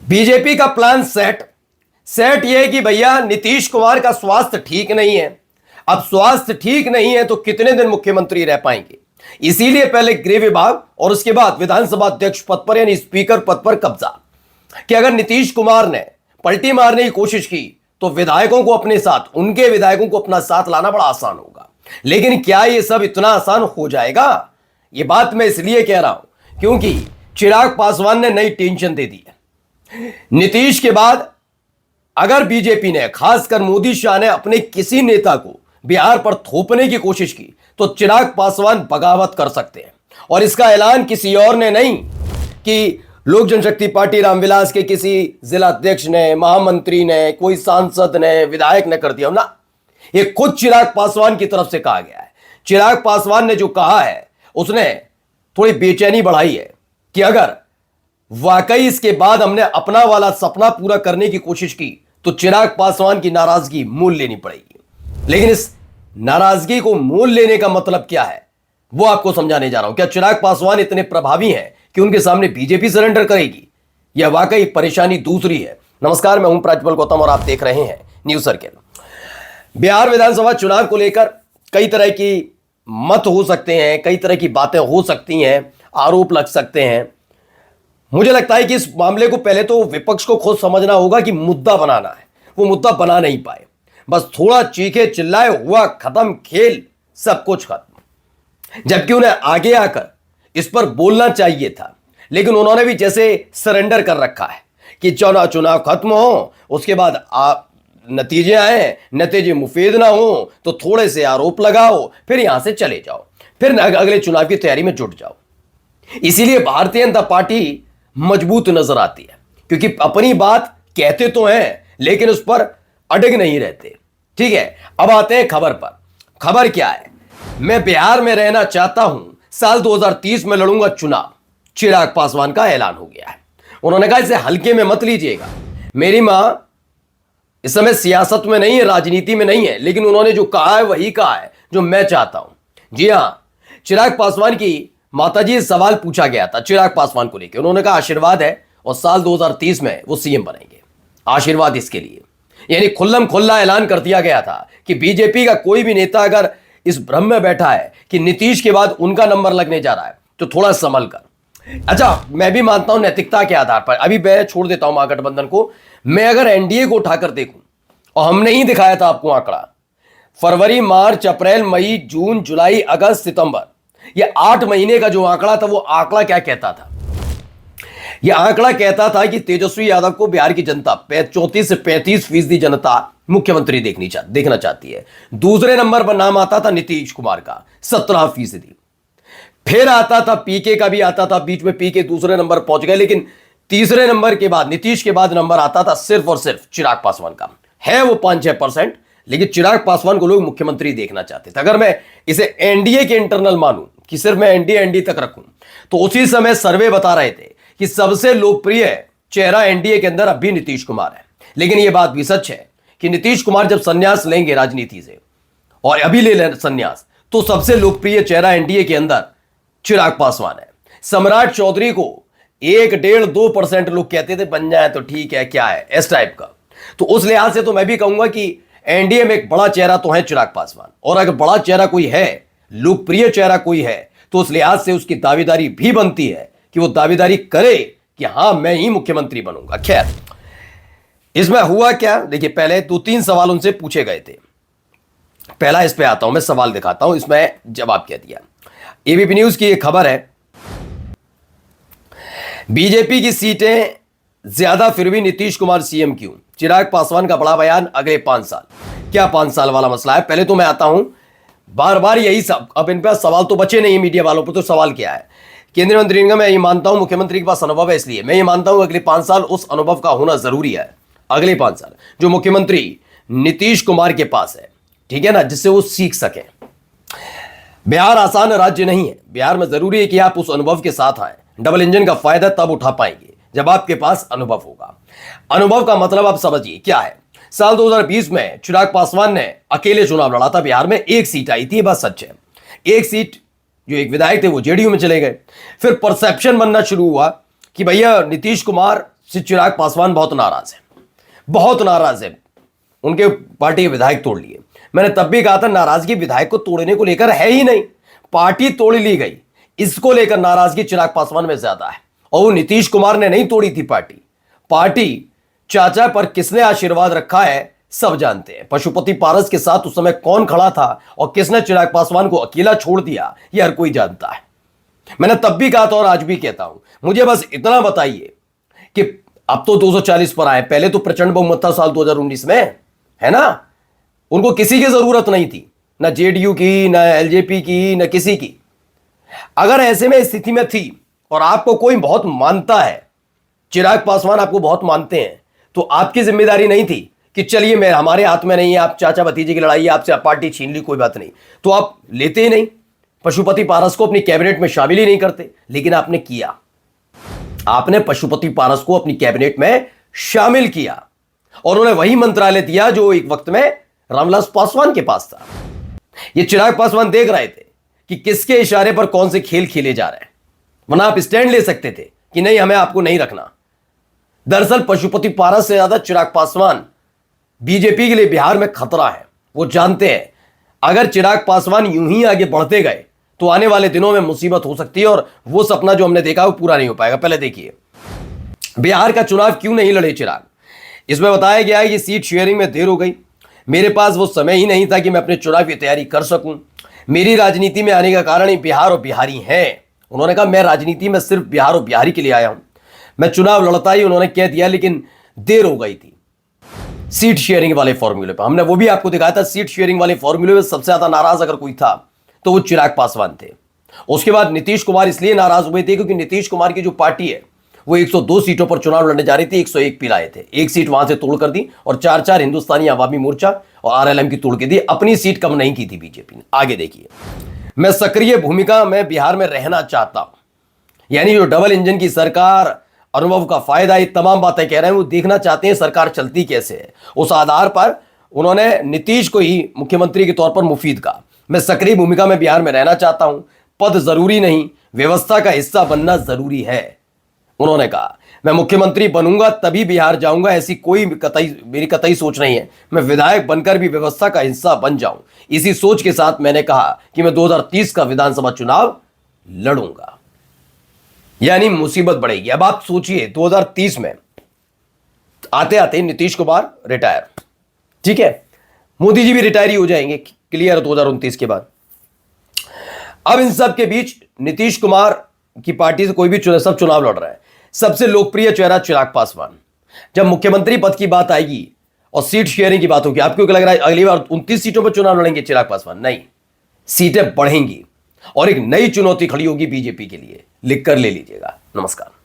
BJP का plan set set यह है कि भैया नीतीश कुमार का स्वास्थ्य ठीक नहीं है। अब स्वास्थ्य ठीक नहीं है तो कितने दिन मुख्यमंत्री रह पाएंगे, इसीलिए पहले गृह विभाग और उसके बाद विधानसभा अध्यक्ष पद पर यानी स्पीकर पद पर कब्जा। कि अगर नीतीश कुमार ने पलटी मारने की कोशिश की तो विधायकों को अपने साथ, उनके विधायकों को अपना साथ लाना बड़ा आसान होगा। लेकिन क्या यह सब इतना आसान हो जाएगा? यह बात मैं इसलिए कह रहा हूं क्योंकि चिराग पासवान ने नई टेंशन दे दी है। नीतीश के बाद अगर बीजेपी ने, खासकर मोदी शाह ने अपने किसी नेता को बिहार पर थोपने की कोशिश की तो चिराग पासवान बगावत कर सकते हैं। और इसका ऐलान किसी और ने नहीं कि लोक जनशक्ति पार्टी रामविलास के किसी जिला अध्यक्ष ने, महामंत्री ने, कोई सांसद ने, विधायक ने कर दिया ना, ये खुद चिराग पासवान की तरफ से कहा गया है। चिराग पासवान ने जो कहा है उसने थोड़ी बेचैनी बढ़ाई है कि अगर वाकई इसके बाद हमने अपना वाला सपना पूरा करने की कोशिश की तो चिराग पासवान की नाराजगी मोल लेनी पड़ेगी। लेकिन इस नाराजगी को मोल लेने का मतलब क्या है वो आपको समझाने जा रहा हूं। क्या चिराग पासवान इतने प्रभावी हैं कि उनके सामने बीजेपी सरेंडर करेगी, या वाकई परेशानी दूसरी है? नमस्कार, मैं हूं प्रज्वल गौतम और आप देख रहे हैं न्यूज सर्किल। बिहार विधानसभा चुनाव को लेकर कई तरह की मत हो सकते हैं, कई तरह की बातें हो सकती हैं, आरोप लग सकते हैं। मुझे लगता है कि इस मामले को पहले तो विपक्ष को खुद समझना होगा कि मुद्दा बनाना है, वो मुद्दा बना नहीं पाए। बस थोड़ा चीखे चिल्लाए, हुआ खत्म खेल, सब कुछ खत्म। जबकि उन्हें आगे आकर इस पर बोलना चाहिए था, लेकिन उन्होंने भी जैसे सरेंडर कर रखा है कि चुनाव खत्म हो, उसके बाद नतीजे आए, नतीजे मुफीद ना हो तो थोड़े से आरोप लगाओ, फिर यहां से चले जाओ, फिर अगले चुनाव की तैयारी में जुट जाओ। इसीलिए भारतीय जनता पार्टी मजबूत नजर आती है, क्योंकि अपनी बात कहते तो हैं लेकिन उस पर अड़ग नहीं रहते। ठीक है, अब आते हैं खबर पर। खबर क्या है? मैं बिहार में रहना चाहता हूं, साल 2030 में लड़ूंगा चुनाव, चिराग पासवान का ऐलान हो गया है। उन्होंने कहा इसे हल्के में मत लीजिएगा। मेरी मां इस समय सियासत में नहीं है, राजनीति में नहीं है, लेकिन उन्होंने जो कहा है वही कहा है जो मैं चाहता हूं। जी हां, चिराग पासवान की माताजी से सवाल पूछा गया था चिराग पासवान को लेकर। उन्होंने कहा आशीर्वाद है और साल 2030 में वो सीएम बनेंगे, आशीर्वाद इसके लिए। यानी खुल्लम खुल्ला ऐलान कर दिया गया था कि बीजेपी का कोई भी नेता अगर इस भ्रम में बैठा है कि नीतीश के बाद उनका नंबर लगने जा रहा है तो थोड़ा संभल कर। अच्छा, मैं भी मानता हूं नैतिकता के आधार पर, अभी मैं छोड़ देता हूं महागठबंधन को, मैं अगर एनडीए को उठाकर देखूं, और हमने ही दिखाया था आपको आंकड़ा, फरवरी, मार्च, अप्रैल, मई, जून, जुलाई, अगस्त, सितंबर, ये 8 महीने का जो आंकड़ा था, वो आंकड़ा क्या कहता था? यह आंकड़ा कहता था कि तेजस्वी यादव को बिहार की जनता 34 से 35% जनता मुख्यमंत्री देखना चाहती है। दूसरे नंबर पर नाम आता था नीतीश कुमार का 17%। फिर आता था पीके का भी आता था, बीच में पीके दूसरे नंबर पहुंच गए, लेकिन तीसरे नंबर के बाद, नीतीश के बाद नंबर आता था सिर्फ और सिर्फ चिराग पासवान का। है वो 5-6%, लेकिन चिराग पासवान को लोग मुख्यमंत्री देखना चाहते थे। अगर मैं इसे एनडीए के इंटरनल मानूं कि सिर्फ मैं एनडीए तक रखूं, तो उसी समय सर्वे बता रहे थे कि सबसे लोकप्रिय चेहरा एनडीए के अंदर अब भी नीतीश कुमार है। लेकिन यह बात भी सच है कि नीतीश कुमार जब संन्यास लेंगे राजनीति से, और अभी ले लें संन्यास, तो सबसे लोकप्रिय चेहरा एनडीए के अंदर चिराग पासवान है। सम्राट चौधरी को 1-1.5-2% लोग कहते थे बन जाए तो ठीक है, क्या है, इस टाइप का। तो उस लिहाज से तो मैं भी कहूंगा कि एनडीए में एक बड़ा चेहरा तो है चिराग पासवान, और अगर बड़ा चेहरा कोई है, लोकप्रिय चेहरा कोई है, तो उस लिहाज से उसकी दावेदारी भी बनती है कि वो दावेदारी करे कि हां मैं ही मुख्यमंत्री बनूंगा। खैर, इसमें हुआ क्या, देखिए, पहले 2-3 सवाल उनसे पूछे गए थे। पहला इस पे आता हूं, मैं सवाल दिखाता हूं, इसमें जवाब क्या दिया। एबीपी न्यूज की एक खबर है, बीजेपी की सीटें ज्यादा फिर भी नीतीश कुमार सीएम क्यों? चिराग पासवान का बड़ा बयान, अगले 5 साल। क्या 5 साल वाला मसला है? पहले तो मैं आता हूं, बार बार यही सब, अब इन पर सवाल तो बचे नहीं मीडिया वालों पर। तो सवाल क्या है? केंद्रीय मंत्री का मैं ये मानता हूं मुख्यमंत्री के पास अनुभव है, इसलिए मैं ये मानता हूं अगले 5 साल उस अनुभव का होना जरूरी है। अगले 5 साल जो मुख्यमंत्री नीतीश कुमार के पास है, ठीक है ना, जिससे वो सीख सके। बिहार आसान राज्य नहीं है, बिहार में जरूरी है कि आप उस अनुभव के साथ आए। डबल इंजन का फायदा तब उठा पाएंगे जब आपके पास अनुभव होगा। अनुभव का मतलब आप समझिए क्या है। साल 2020 में चिराग पासवान ने अकेले चुनाव लड़ा था, बिहार में 1 सीट आई थी, बस सच है। 1 सीट, जो एक विधायक थे वो जेडीयू में चले गए। फिर परसेप्शन बनना शुरू हुआ कि भैया नीतीश कुमार से चिराग पासवान बहुत नाराज है, बहुत नाराज है। उनके पार्टी के विधायक तोड़ लिए। मैंने तब भी कहा था नाराजगी विधायक को तोड़ने को लेकर है ही नहीं, पार्टी तोड़ ली गई, इसको लेकर नाराजगी चिराग पासवान में ज्यादा है। और वो नीतीश कुमार ने नहीं तोड़ी थी पार्टी चाचा पर किसने आशीर्वाद रखा है सब जानते हैं। पशुपति पारस के साथ उस समय कौन खड़ा था और किसने चिराग पासवान को अकेला छोड़ दिया, यह हर कोई जानता है। मैंने तब भी कहा था और आज भी कहता हूं, मुझे बस इतना बताइए कि अब तो 240 पर आए, पहले तो प्रचंड बहुमत था साल 2019 में, है ना। उनको किसी की जरूरत नहीं थी, ना जेडीयू की, ना एलजेपी की, ना किसी की। अगर ऐसे में स्थिति में थी और आपको कोई बहुत मानता है, चिराग पासवान आपको बहुत मानते हैं, तो आपकी जिम्मेदारी नहीं थी कि चलिए मैं हमारे हाथ में नहीं है, आप चाचा भतीजे की लड़ाई है, आपसे पार्टी छीन ली, कोई बात नहीं, तो आप लेते ही नहीं, पशुपति पारस को अपनी कैबिनेट में शामिल ही नहीं करते। लेकिन आपने किया, आपने पशुपति पारस को अपनी कैबिनेट में शामिल किया और उन्हें वही मंत्रालय दिया जो एक वक्त में रामविलास पासवान के पास था। ये चिराग पासवान देख रहे थे कि किसके इशारे पर कौन से खेल खेले जा रहे हैं, वरना आप स्टैंड ले सकते थे कि नहीं, हमें आपको नहीं रखना। दरअसल पशुपति पारस से ज्यादा चिराग पासवान बीजेपी के लिए बिहार में खतरा है। वो जानते हैं अगर चिराग पासवान यूं ही आगे बढ़ते गए तो आने वाले दिनों में मुसीबत हो सकती है और वो सपना जो हमने देखा वो पूरा नहीं हो पाएगा। पहले देखिए बिहार का चुनाव क्यों नहीं लड़े चिराग। इसमें बताया गया है कि सीट शेयरिंग में देर हो गई, मेरे पास वो समय ही नहीं था कि मैं अपने चुनाव की तैयारी कर सकूं, मेरी राजनीति में आने का कारण ही बिहार और बिहारी हैं। उन्होंने कहा मैं राजनीति में सिर्फ बिहार और बिहारी के लिए आया हूं, मैं चुनाव लड़ता ही, उन्होंने कह दिया, लेकिन देर हो गई थी सीट शेयरिंग वाले फॉर्मूले पर। हमने वो भी आपको दिखाया था, सीट शेयरिंग वाले फॉर्मूले में सबसे ज्यादा नाराज अगर कोई था तो वो चिराग पासवान थे। उसके बाद नीतीश कुमार इसलिए नाराज हुए थे क्योंकि नीतीश कुमार की जो पार्टी है वो 102 सीटों पर चुनाव लड़ने जा रही थी, 101 पे लाए थे, एक सीट वहां से तोड़ कर दी और 4 हिंदुस्तानी आवामी मोर्चा और आरएलएम की तोड़ के दी, अपनी सीट कम नहीं की थी बीजेपी ने। आगे देखिए, मैं सक्रिय भूमिका में बिहार में रहना चाहता हूं, यानी जो डबल इंजन की सरकार, अनुभव का फायदा, ये तमाम बातें कह रहे हैं, वो देखना चाहते हैं सरकार चलती कैसे है। उस आधार पर उन्होंने नीतीश को ही मुख्यमंत्री के तौर पर मुफीद कहा। मैं सक्रिय भूमिका में बिहार में रहना चाहता हूं, पद जरूरी नहीं, व्यवस्था का हिस्सा बनना जरूरी है। उन्होंने कहा मैं मुख्यमंत्री बनूंगा तभी बिहार जाऊंगा, ऐसी कोई मेरी कतई सोच नहीं है, मैं विधायक बनकर भी व्यवस्था का हिस्सा बन जाऊं। इसी सोच के साथ मैंने कहा कि मैं 2030 का विधानसभा चुनाव लड़ूंगा। यानी मुसीबत बढ़ेगी। अब आप सोचिए 2030 में आते आते नीतीश कुमार रिटायर, ठीक है, मोदी जी भी रिटायर ही हो जाएंगे, क्लियर 2029 के बाद। अब इन सब के बीच नीतीश कुमार की पार्टी से कोई भी सब चुनाव लड़ रहा है, सबसे लोकप्रिय चेहरा चिराग पासवान। जब मुख्यमंत्री पद की बात आएगी और सीट शेयरिंग की बात होगी, आपको क्या लग रहा है अगली बार 29 सीटों पर चुनाव लड़ेंगे चिराग पासवान? नहीं, सीटें बढ़ेंगी और एक नई चुनौती खड़ी होगी बीजेपी के लिए। लिख कर ले लीजिएगा। नमस्कार।